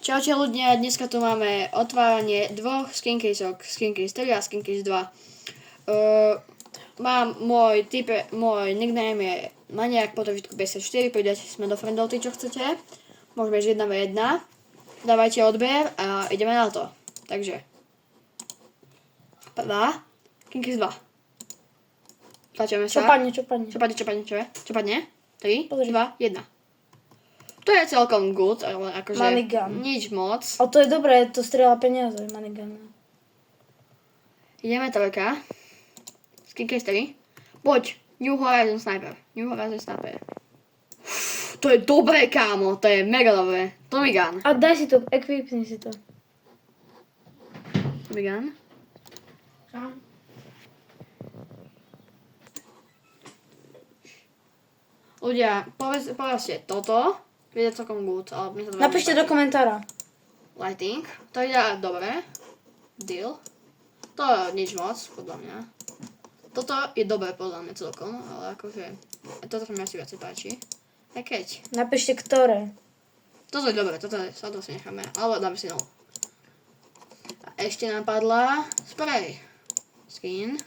Čaute ľudia, dneska tu máme otváranie dvoch skincasok, Skincase 3 a Skincase 2. Mám môj nickname je Maniak Potožitku 54, pridajte sme do friendov, tí čo chcete. Môžeme ísť 1v1. Dávajte odber a ideme na to. Takže. 2. Skincase 2. Tlačíme sa. Čo padne? 3, Pozri. 2, 1. To je celkom good, ale akože Manigan. nič moc. A to je dobré, to strieľa peniaze, Manigan. Ideme trojka. Skincase 3. Poď, New Horizon Sniper. To je dobré, kámo, to je mega dobré. Tommy Gun. A daj si to, equipni si to. Tommy Gun. Ľudia, povedzte toto. Je celkom good, ale mi sa to veľmi Napíšte páči. do komentára. Lighting. To ide dobre. Deal. To je nič moc, podľa mňa. Toto je dobré podľa mňa celkom, ale akože toto sa mi asi viacej páči. Aj keď. Napíšte ktoré. Toto je dobré, toto si necháme, ale dáme si novú. A ešte nám padla spray. Skin.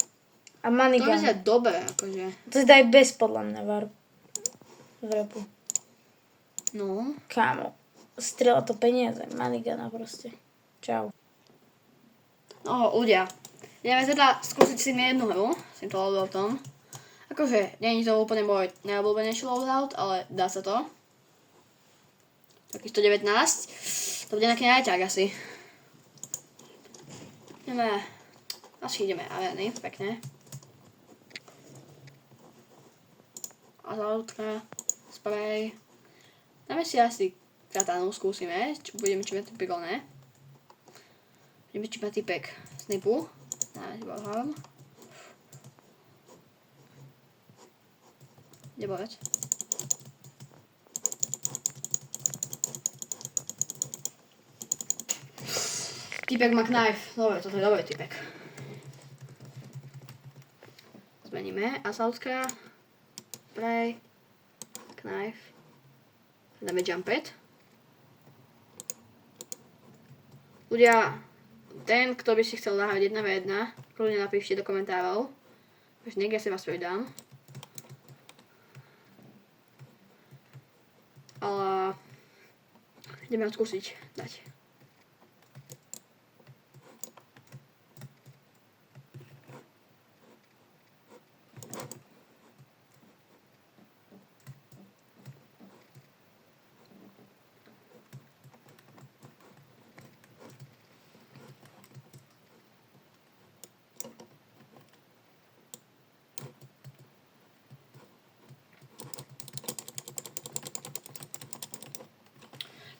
A To Manigan. vyzerá dobre, akože. To si daj bez podľa mňa v repu. No. Kámo. Strieľa to peniaze, Manigana proste. Čau. No, ľudia. Ideme teda skúsiť si mi jednu hru, s týmto loadoutom. Akože, nie je to úplne môj najobľúbenejší loadout, ale dá sa to. Taký 119. To bude nejaký najťak asi. Ideme arény, pekne. A záľudka, spray. Dáme si asi katánu, skúsime, budeme čímať typikolné. Budeme čímať typek snipu. Dáme si bohám. Kde povedz? Typek má knife. Dobre, toto je dobrý typek. Zmeníme. Assaultka. Spray. Knife. Dáme jumpet. Ľudia, ten, kto by si chcel nahrať 1v1, kľudne napíšte do komentárov. Už niekde si vás pridám. Ale ideme ho skúsiť dať.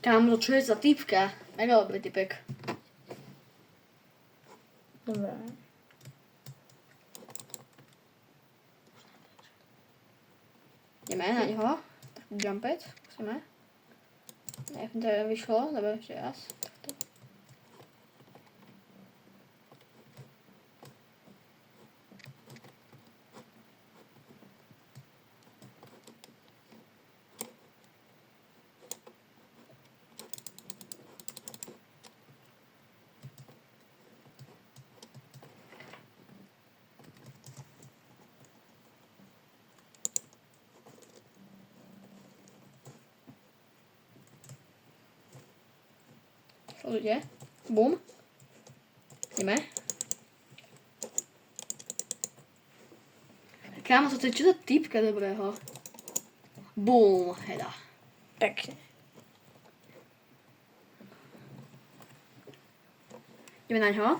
Kámo, čo je za typka? Mega dobrý typek. Dobre. Ideme na neho. Tak jumpet, skúsime. Ne, to vyšlo, dobre, ešte raz. Takto. Čo ide? Bum. Ideme. Kámo, toto je čo za typka dobrého? Bum, heda. Pekne. Ideme na ňo.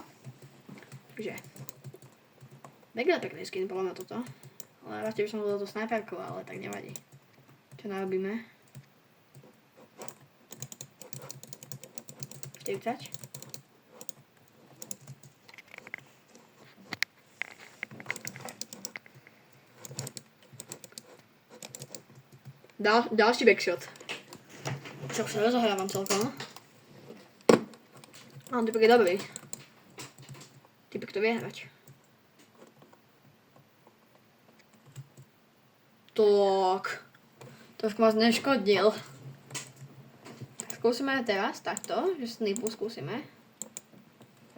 Takže. Mega pekný skin, podľa mňa toto. Ale radšej by som dal tú snajperku, ale tak nevadí. Čo narobíme? 40. Ďalší backshot. Čo sa rozohrávam celkom. Mám typek je dobrý. Typek to vie hrať. Tak. Trošku ma zneškodnil. skúsime teraz takto, že snipu skúsime.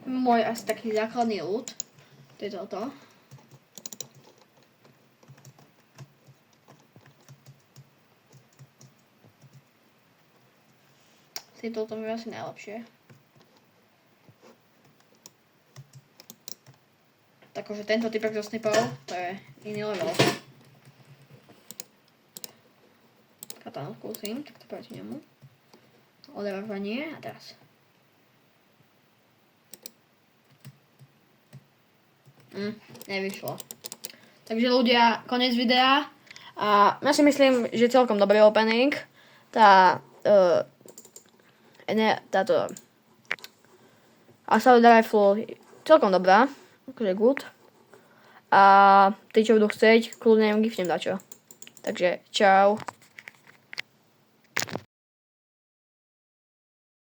Môj asi taký základný ľud. To je toto. Si toto mi asi najlepšie. Takže tento typek zo snipov, to je iný level. Katanu skúsim, tak to proti nemu. Odrávanie a teraz. Nevyšlo. Takže ľudia, koniec videa. A ja si myslím, že celkom dobrý opening. Táto Assault Rifle celkom dobrá. Akože good. A tí, čo budú chcieť, kľudne im gifnem dačo. Takže čau.